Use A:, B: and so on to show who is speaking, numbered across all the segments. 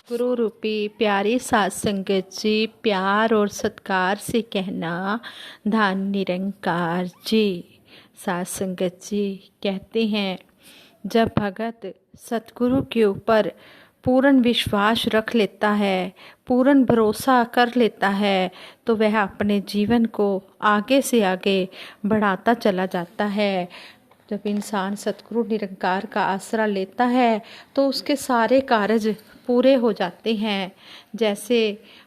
A: गुरु रूपी प्यारी सात संगत जी, प्यार और सत्कार से कहना धन निरंकार जी। सात संगत जी कहते हैं, जब भगत सतगुरु के ऊपर पूर्ण विश्वास रख लेता है, पूर्ण भरोसा कर लेता है, तो वह अपने जीवन को आगे से आगे बढ़ाता चला जाता है। जब इंसान सतगुरु निरंकार का आसरा लेता है तो उसके सारे कार्य पूरे हो जाते हैं। जैसे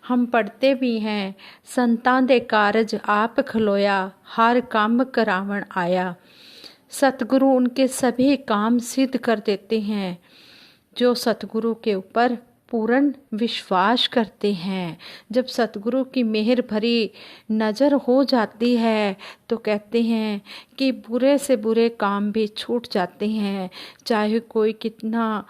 A: हम पढ़ते भी हैं, संतां दे कारज आप खलोया, हर काम करावण आया। सतगुरु उनके सभी काम सिद्ध कर देते हैं जो सतगुरु के ऊपर पूर्ण विश्वास करते हैं। जब सतगुरु की मेहर भरी नज़र हो जाती है तो कहते हैं कि बुरे से बुरे काम भी छूट जाते हैं। चाहे कोई कितना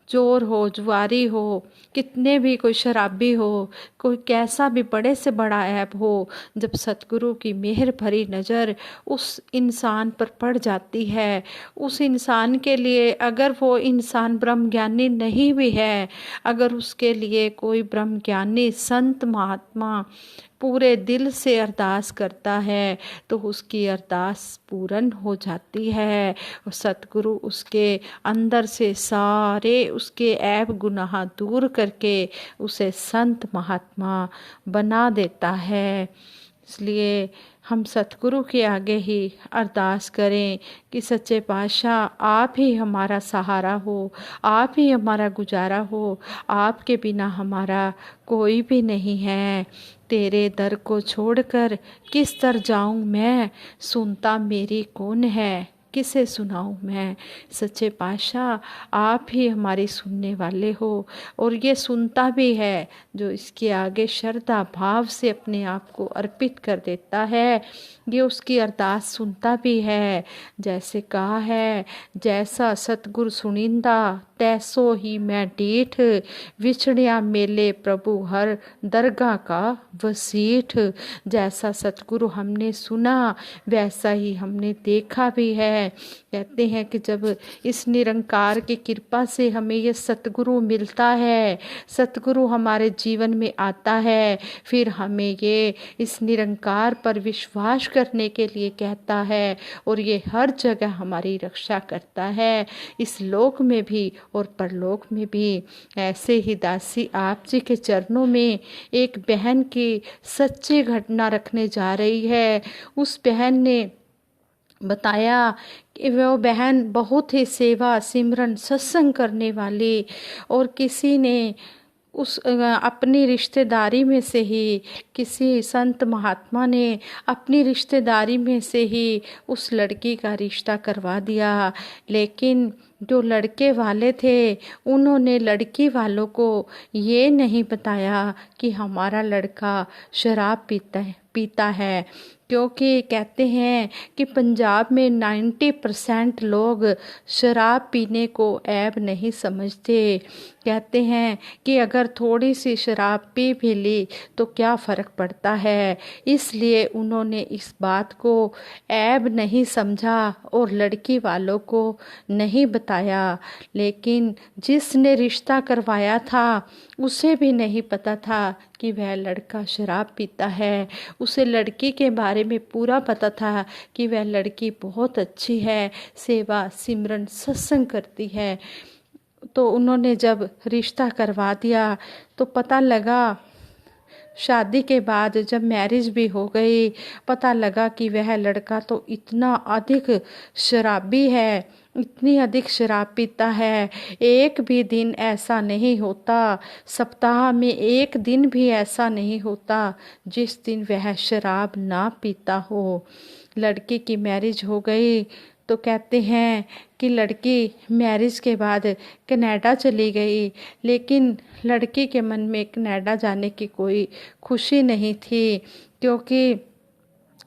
A: चोर हो, जुआरी हो, कितने भी कोई शराबी हो, कोई कैसा भी बड़े से बड़ा ऐप हो, जब सतगुरु की मेहर भरी नज़र उस इंसान पर पड़ जाती है, उस इंसान के लिए अगर वो इंसान ब्रह्म ज्ञानी नहीं भी है, अगर उसके लिए कोई ब्रह्म ज्ञानी संत महात्मा पूरे दिल से अरदास करता है तो उसकी अरदास पूर्ण हो जाती है। और सतगुरु उसके अंदर से सारे उसके ऐब गुनाह दूर करके उसे संत महात्मा बना देता है। इसलिए हम सतगुरु के आगे ही अरदास करें कि सच्चे पातशाह आप ही हमारा सहारा हो, आप ही हमारा गुजारा हो, आपके बिना हमारा कोई भी नहीं है। तेरे दर को छोड़कर किस दर जाऊं मैं, सुनता मेरी कौन है, किसे सुनाऊं मैं। सच्चे पातशाह आप ही हमारी सुनने वाले हो, और ये सुनता भी है जो इसके आगे श्रद्धा भाव से अपने आप को अर्पित कर देता है, ये उसकी अरदास सुनता भी है। जैसे कहा है, जैसा सतगुर सुनिंदा तैसो ही मैं डीठ, विछड़िया मेले प्रभु हर दरगाह का वसीठ। जैसा सतगुरु हमने सुना वैसा ही हमने देखा भी है। कहते हैं कि जब इस निरंकार की कृपा से हमें ये सतगुरु मिलता है, सतगुरु हमारे जीवन में आता है, फिर हमें ये इस निरंकार पर विश्वास करने के लिए कहता है, और ये हर जगह हमारी रक्षा करता है, इस लोक में भी और परलोक में भी। ऐसे ही दासी आप जी के चरणों में एक बहन की सच्ची घटना रखने जा रही है। उस बहन ने बताया कि वो बहन बहुत ही सेवा सिमरन सत्संग करने वाली, और किसी ने उस अपनी रिश्तेदारी में से ही, किसी संत महात्मा ने अपनी रिश्तेदारी में से ही उस लड़की का रिश्ता करवा दिया। लेकिन जो लड़के वाले थे उन्होंने लड़की वालों को ये नहीं बताया कि हमारा लड़का शराब पीता है, क्योंकि कहते हैं कि पंजाब में 90% लोग शराब पीने को ऐब नहीं समझते। कहते हैं कि अगर थोड़ी सी शराब पी भी ली तो क्या फ़र्क पड़ता है, इसलिए उन्होंने इस बात को ऐब नहीं समझा और लड़की वालों को नहीं बताया। लेकिन जिसने रिश्ता करवाया था उसे भी नहीं पता था कि वह लड़का शराब पीता है। उसे लड़की के बारे में पूरा पता था कि वह लड़की बहुत अच्छी है, सेवा सिमरन सत्संग करती है। तो उन्होंने जब रिश्ता करवा दिया तो पता लगा, शादी के बाद जब मैरिज भी हो गई, पता लगा कि वह लड़का तो इतना अधिक शराबी है, इतनी अधिक शराब पीता है। एक भी दिन ऐसा नहीं होता, सप्ताह में एक दिन भी ऐसा नहीं होता जिस दिन वह शराब ना पीता हो। लड़की की मैरिज हो गई तो कहते हैं कि लड़की मैरिज के बाद कनाडा चली गई, लेकिन लड़की के मन में कनाडा जाने की कोई खुशी नहीं थी, क्योंकि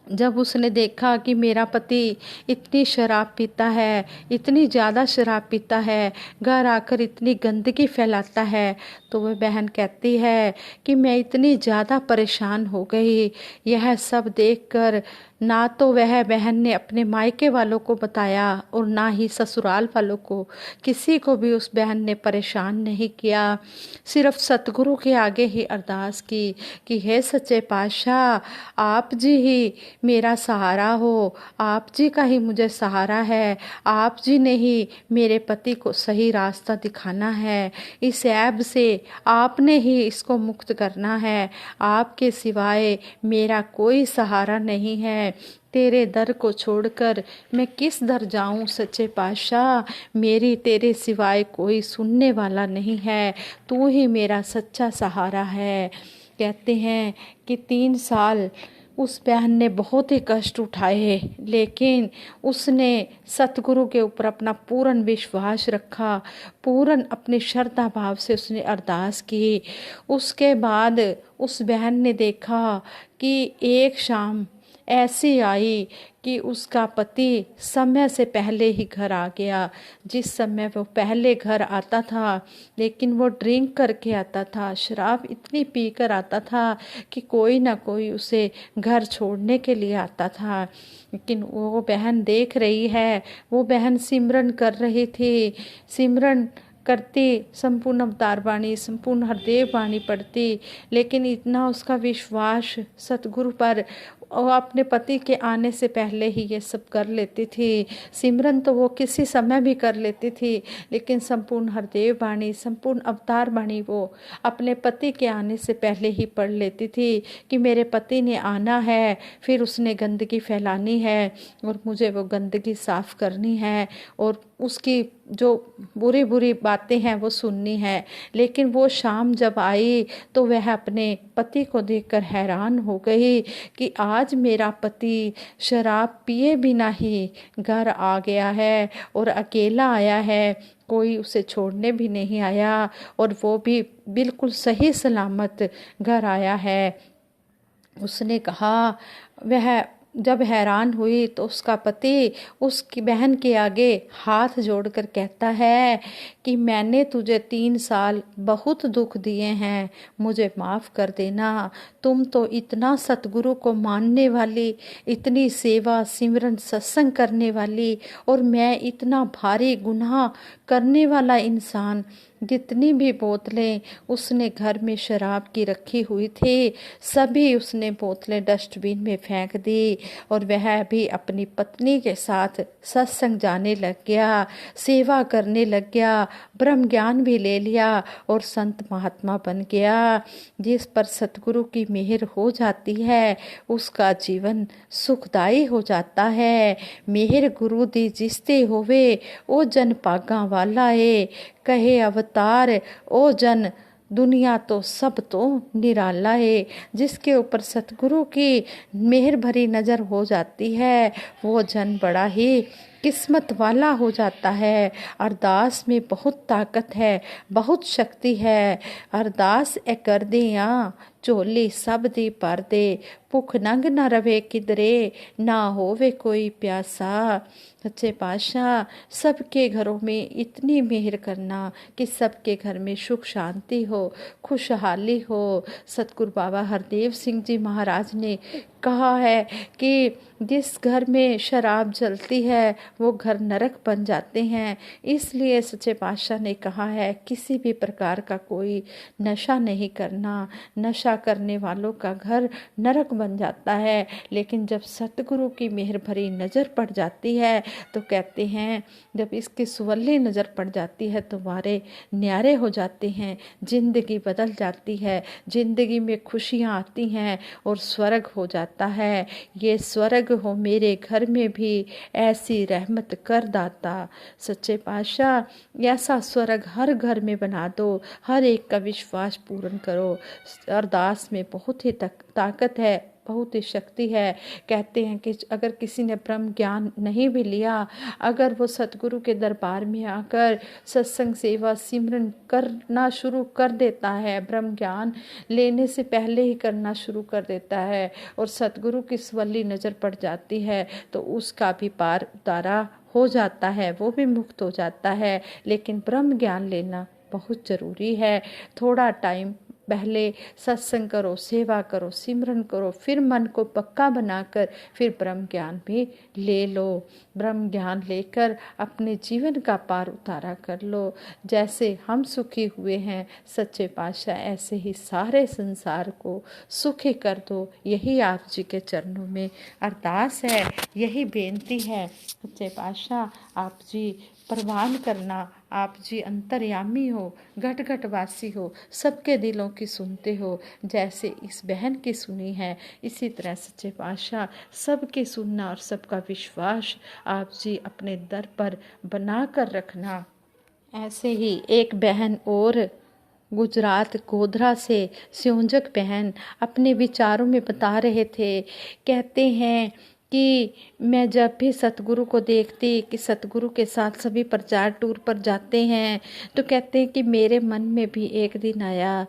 A: जब उसने देखा कि मेरा पति इतनी शराब पीता है, इतनी ज़्यादा शराब पीता है, घर आकर इतनी गंदगी फैलाता है, तो वह बहन कहती है कि मैं इतनी ज़्यादा परेशान हो गई। यह सब देखकर ना तो वह बहन ने अपने मायके वालों को बताया और ना ही ससुराल वालों को, किसी को भी उस बहन ने परेशान नहीं किया। सिर्फ सतगुरु के आगे ही अरदास की कि हे सच्चे पातशाह, आप जी ही मेरा सहारा हो, आप जी का ही मुझे सहारा है, आप जी ने ही मेरे पति को सही रास्ता दिखाना है, इस ऐब से आपने ही इसको मुक्त करना है, आपके सिवाय मेरा कोई सहारा नहीं है। तेरे दर को छोड़कर मैं किस दर जाऊं सच्चे पातशाह, मेरी तेरे सिवाय कोई सुनने वाला नहीं है, तू ही मेरा सच्चा सहारा है। कहते हैं कि 3 साल उस बहन ने बहुत ही कष्ट उठाए, लेकिन उसने सतगुरु के ऊपर अपना पूर्ण विश्वास रखा, पूर्ण अपनी श्रद्धा भाव से उसने अरदास की। उसके बाद उस बहन ने देखा कि एक शाम ऐसी आई कि उसका पति समय से पहले ही घर आ गया। जिस समय वो पहले घर आता था, लेकिन वो ड्रिंक करके आता था, शराब इतनी पी कर आता था कि कोई ना कोई उसे घर छोड़ने के लिए आता था। लेकिन वो बहन देख रही है, वो बहन सिमरन कर रही थी, सिमरन करती, संपूर्ण अवतार वाणी, संपूर्ण हरदेव वाणी पढ़ती, लेकिन इतना उसका विश्वास सतगुरु पर, और अपने पति के आने से पहले ही ये सब कर लेती थी। सिमरन तो वो किसी समय भी कर लेती थी, लेकिन संपूर्ण हरदेव वाणी, संपूर्ण अवतार वाणी वो अपने पति के आने से पहले ही पढ़ लेती थी कि मेरे पति ने आना है, फिर उसने गंदगी फैलानी है और मुझे वो गंदगी साफ करनी है और उसकी जो बुरी बुरी बातें हैं वो सुननी है। लेकिन वो शाम जब आई तो वह अपने पति को देखकर हैरान हो गई कि आज मेरा पति शराब पिए बिना ही घर आ गया है और अकेला आया है, कोई उसे छोड़ने भी नहीं आया और वो भी बिल्कुल सही सलामत घर आया है। उसने कहा, वह जब हैरान हुई तो उसका पति उसकी बहन के आगे हाथ जोड़कर कहता है कि मैंने तुझे 3 साल बहुत दुख दिए हैं, मुझे माफ़ कर देना। तुम तो इतना सतगुरु को मानने वाली, इतनी सेवा सिमरन सत्संग करने वाली, और मैं इतना भारी गुनाह करने वाला इंसान, जितनी भी बोतलें उसने घर में शराब की रखी हुई थी सभी उसने बोतलें डस्टबिन में फेंक दी और वह भी अपनी पत्नी के साथ सत्संग जाने लग गया, सेवा करने लग गया, ब्रह्म ज्ञान भी ले लिया और संत महात्मा बन गया। जिस पर सतगुरु की मेहर हो जाती है उसका जीवन सुखदाई हो जाता है। मेहर गुरु दी जिसते होवे ओ जन पागा वाला है, कहे अवतार ओ जन दुनिया तो सब तो निराला है। जिसके ऊपर सतगुरु की मेहर भरी नज़र हो जाती है वो जन बड़ा ही किस्मत वाला हो जाता है। अरदास में बहुत ताकत है, बहुत शक्ति है। अरदास ए कर दिया झोली सब दी भर दे, भुख नंग न रवे किधरे, ना होवे कोई प्यासा। सच्चे पातशाह सबके घरों में इतनी मेहर करना कि सबके घर में सुख शांति हो, खुशहाली हो। सतगुरु बाबा हरदेव सिंह जी महाराज ने कहा है कि जिस घर में शराब जलती है वो घर नरक बन जाते हैं। इसलिए सच्चे पातशाह ने कहा है किसी भी प्रकार का कोई नशा नहीं करना, नशा करने वालों का घर नरक बन जाता है। लेकिन जब सतगुरु की मेहर भरी नज़र पड़ जाती है तो कहते हैं जब इसकी सुवल्ली नज़र पड़ जाती है तो वारे न्यारे हो जाते हैं, जिंदगी बदल जाती है, जिंदगी में खुशियाँ आती हैं और स्वर्ग हो जाता है। ये स्वर्ग हो मेरे घर में भी ऐसी रहमत कर दाता। सच्चे पातशाह ऐसा स्वर्ग हर घर में बना दो, हर एक का विश्वास पूर्ण करो। अरदास में बहुत ही ताकत है, बहुत ही शक्ति है। कहते हैं कि अगर किसी ने ब्रह्म ज्ञान नहीं भी लिया, अगर वो सतगुरु के दरबार में आकर सत्संग सेवा सिमरन करना शुरू कर देता है, ब्रह्म ज्ञान लेने से पहले ही करना शुरू कर देता है और सतगुरु की स्वली नज़र पड़ जाती है तो उसका भी पार उतारा हो जाता है, वो भी मुक्त हो जाता है। लेकिन ब्रह्म ज्ञान लेना बहुत ज़रूरी है। थोड़ा टाइम पहले सत्संग करो, सेवा करो, सिमरन करो, फिर मन को पक्का बनाकर फिर ब्रह्म ज्ञान भी ले लो। ब्रह्म ज्ञान लेकर अपने जीवन का पार उतारा कर लो। जैसे हम सुखी हुए हैं सच्चे पातशाह, ऐसे ही सारे संसार को सुखी कर दो। यही आप जी के चरणों में अरदास है, यही बेनती है। सच्चे पातशाह आप जी प्रवान करना। आप जी अंतर्यामी हो, घट घट वासी हो, सबके दिलों की सुनते हो। जैसे इस बहन की सुनी है, इसी तरह सच्चे पातशाह सबकी सुनना और सबका विश्वास आप जी अपने दर पर बना कर रखना। ऐसे ही एक बहन और गुजरात गोधरा से स्योंजक बहन अपने विचारों में बता रहे थे। कहते हैं कि मैं जब भी सतगुरु को देखती कि सतगुरु के साथ सभी प्रचार टूर पर जाते हैं, तो कहते हैं कि मेरे मन में भी एक दिन आया,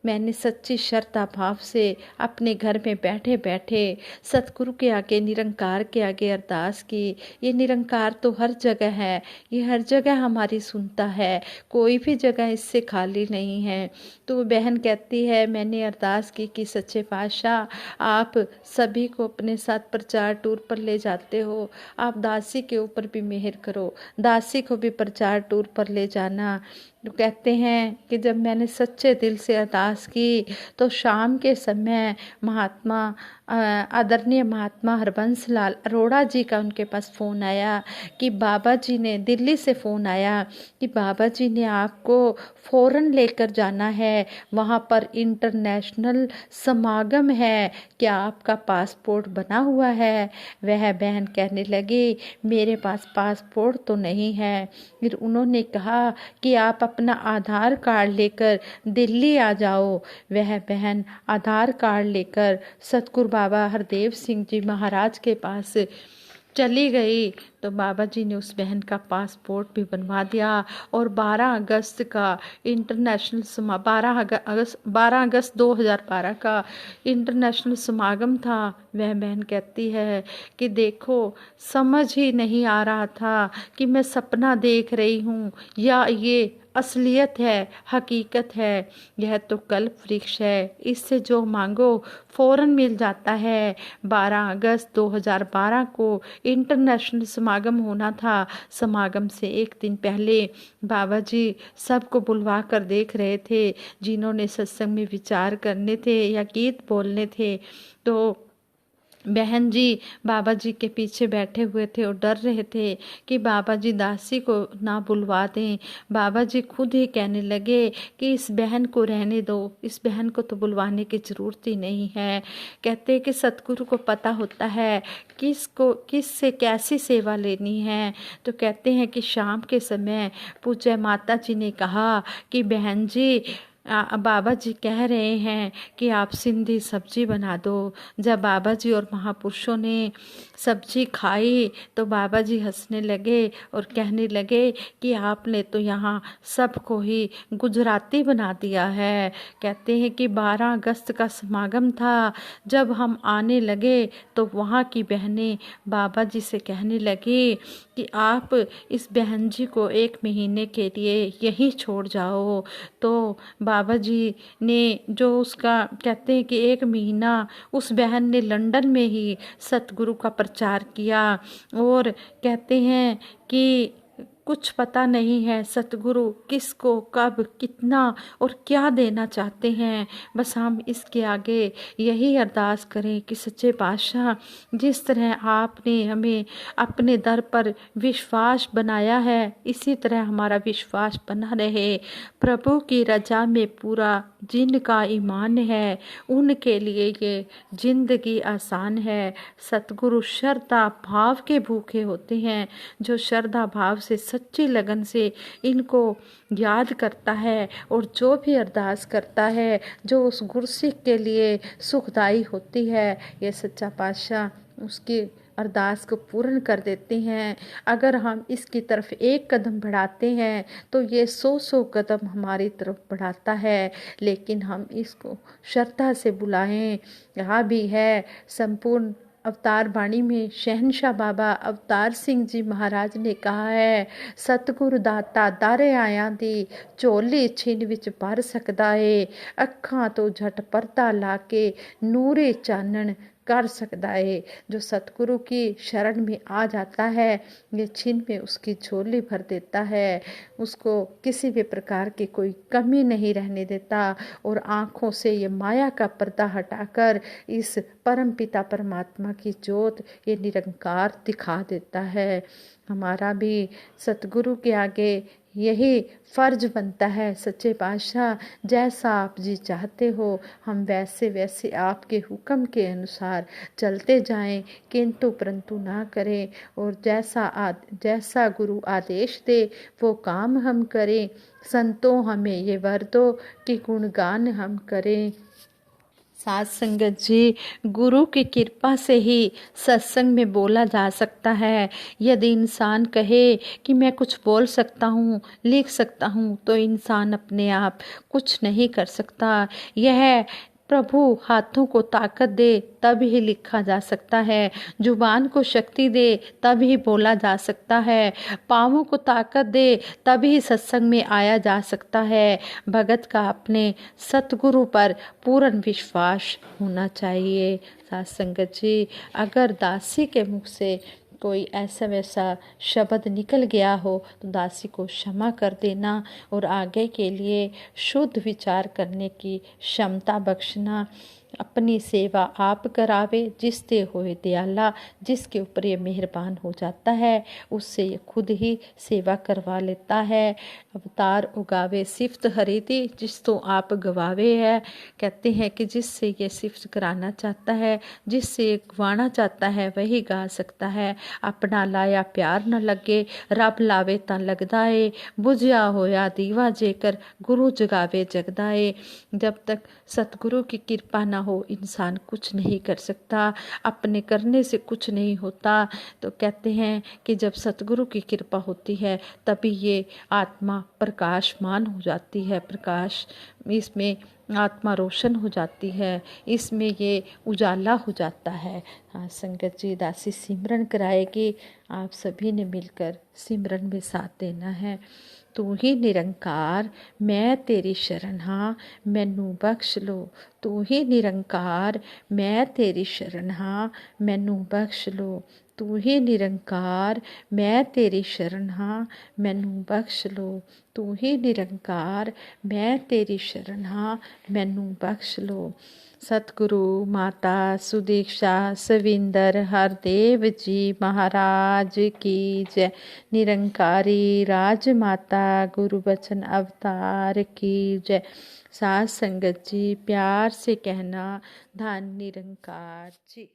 A: मैंने सच्ची श्रद्धा भाव से अपने घर में बैठे बैठे सतगुरु के आगे, निरंकार के आगे अरदास की। ये निरंकार तो हर जगह है, ये हर जगह हमारी सुनता है, कोई भी जगह इससे खाली नहीं है। तो बहन कहती है, मैंने अरदास की कि सच्चे पातशाह आप सभी को अपने साथ प्रचार टूर पर ले जाते हो, आप दासी के ऊपर भी मेहर करो, दासी को भी प्रचार टूर पर ले जाना। तो कहते हैं कि जब मैंने सच्चे दिल से अरदास की तो शाम के समय महात्मा आदरणीय महात्मा हरबंस लाल अरोड़ा जी का उनके पास फ़ोन आया कि बाबा जी ने, दिल्ली से फ़ोन आया कि बाबा जी ने आपको फ़ौरन लेकर जाना है, वहाँ पर इंटरनेशनल समागम है, क्या आपका पासपोर्ट बना हुआ है? वह बहन कहने लगी, मेरे पास पासपोर्ट तो नहीं है। फिर उन्होंने कहा कि आप अपना आधार कार्ड लेकर दिल्ली आ जाओ। वह बहन आधार कार्ड लेकर सतगुरु बाबा हरदेव सिंह जी महाराज के पास चली गई। तो बाबा जी ने उस बहन का पासपोर्ट भी बनवा दिया और 12 अगस्त का इंटरनेशनल 12 अगस्त 2012 का इंटरनेशनल समागम था। वह बहन कहती है कि देखो, समझ ही नहीं आ रहा था कि मैं सपना देख रही हूँ या ये असलियत है, हकीकत है। यह तो कल्प वृक्ष है, इससे जो मांगो फ़ौरन मिल जाता है। 12 अगस्त 2012 को इंटरनेशनल समागम होना था। समागम से एक दिन पहले बाबा जी सबको बुलवा कर देख रहे थे, जिन्होंने सत्संग में विचार करने थे या गीत बोलने थे। तो बहन जी बाबा जी के पीछे बैठे हुए थे और डर रहे थे कि बाबा जी दासी को ना बुलवा दें। बाबा जी खुद ही कहने लगे कि इस बहन को रहने दो, इस बहन को तो बुलवाने की ज़रूरत ही नहीं है। कहते हैं कि सतगुरु को पता होता है किस से कैसी सेवा लेनी है। तो कहते हैं कि शाम के समय पूज्य माता जी ने कहा कि बहन जी बाबा जी कह रहे हैं कि आप सिंधी सब्जी बना दो। जब बाबा जी और महापुरुषों ने सब्जी खाई तो बाबा जी हंसने लगे और कहने लगे कि आपने तो यहाँ सबको ही गुजराती बना दिया है। कहते हैं कि 12 अगस्त का समागम था। जब हम आने लगे तो वहाँ की बहनें बाबा जी से कहने लगी कि आप इस बहन जी को 1 महीने के लिए यहीं छोड़ जाओ। तो बाबा जी ने जो उसका कहते हैं कि 1 महीना उस बहन ने लंदन में ही सतगुरु का प्रचार किया। और कहते हैं कि कुछ पता नहीं है सतगुरु किसको कब कितना और क्या देना चाहते हैं। बस हम इसके आगे यही अरदास करें कि सच्चे पातशाह जिस तरह आपने हमें अपने दर पर विश्वास बनाया है, इसी तरह हमारा विश्वास बना रहे। प्रभु की रजा में पूरा जिनका ईमान है, उनके लिए ये जिंदगी आसान है। सतगुरु श्रद्धा भाव के भूखे होते हैं। जो श्रद्धा भाव से सच्ची लगन से इनको याद करता है और जो भी अरदास करता है, जो उस गुरसिख के लिए सुखदाई होती है, ये सच्चा पातशाह उसकी अरदास को पूर्ण कर देते हैं। अगर हम इसकी तरफ एक कदम बढ़ाते हैं तो ये 100 कदम हमारी तरफ बढ़ाता है। लेकिन हम इसको श्रद्धा से बुलाएं। यहाँ भी है संपूर्ण अवतार वाणी में शहनशाह बाबा अवतार सिंह जी महाराज ने कहा है, सतगुरु दाता दर आया दी झोली छिन विच भर सकदा है, अखां तो झट पर्दा ला के नूरे चानन कर सकता है। जो सतगुरु की शरण में आ जाता है, ये छिन में उसकी झोली भर देता है, उसको किसी भी प्रकार की कोई कमी नहीं रहने देता और आँखों से ये माया का पर्दा हटाकर इस परम पिता परमात्मा की ज्योत ये निरंकार दिखा देता है। हमारा भी सतगुरु के आगे यही फर्ज बनता है, सच्चे पातशाह जैसा आप जी चाहते हो हम वैसे वैसे आपके हुक्म के अनुसार चलते जाएं, किंतु परंतु ना करें, और जैसा गुरु आदेश दे वो काम हम करें। संतों हमें ये वर दो कि गुणगान हम करें। साथ संगत जी, गुरु की कृपा से ही सत्संग में बोला जा सकता है। यदि इंसान कहे कि मैं कुछ बोल सकता हूँ, लिख सकता हूँ, तो इंसान अपने आप कुछ नहीं कर सकता। यह प्रभु हाथों को ताकत दे तब ही लिखा जा सकता है, जुबान को शक्ति दे तब ही बोला जा सकता है, पाँवों को ताकत दे तभी सत्संग में आया जा सकता है। भगत का अपने सतगुरु पर पूर्ण विश्वास होना चाहिए। साथ संगत जी, अगर दासी के मुख से कोई ऐसा वैसा शब्द निकल गया हो तो दासी को क्षमा कर देना और आगे के लिए शुद्ध विचार करने की क्षमता बख्शना। अपनी सेवा आप करावे, जिस दे होए दयाला, जिसके ऊपर ये मेहरबान हो जाता है उससे ये खुद ही सेवा करवा लेता है। अवतार उगावे सिफ्त हरीदी, जिस तो आप गवावे है। कहते हैं कि जिससे ये सिफ्त कराना चाहता है, जिससे गवाना चाहता है वही गा सकता है। अपना लाया प्यार न लगे, रब लावे ता लगदा है, बुझिया होया दीवा जेकर गुरु जगावे जगदा है। जब तक सतगुरु की कृपा ना हो इंसान कुछ नहीं कर सकता, अपने करने से कुछ नहीं होता। तो कहते हैं कि जब सतगुरु की कृपा होती है तभी ये आत्मा प्रकाशमान हो जाती है, प्रकाश इसमें आत्मा रोशन हो जाती है, इसमें ये उजाला हो जाता है। हाँ संगत जी, दासी सिमरन कराएगी, आप सभी ने मिलकर सिमरन में साथ देना है। तू ही निरंकार मैं तेरी शरण हाँ, मैनू बख्श लो। तू ही निरंकार मैं तेरी शरण हाँ, मैनू बख्श लो। तू ही निरंकार मैं तेरी शरण हाँ, मैनू बख्श लो। तू ही निरंकार मैं तेरी शरण हाँ, मैनू बख्श लो। सतगुरु माता सुदीक्षा सविंदर हरदेव जी महाराज की जय। निरंकारी राजमाता गुरु बचन अवतार की जय। साथ संगत जी प्यार से कहना धन निरंकार जी।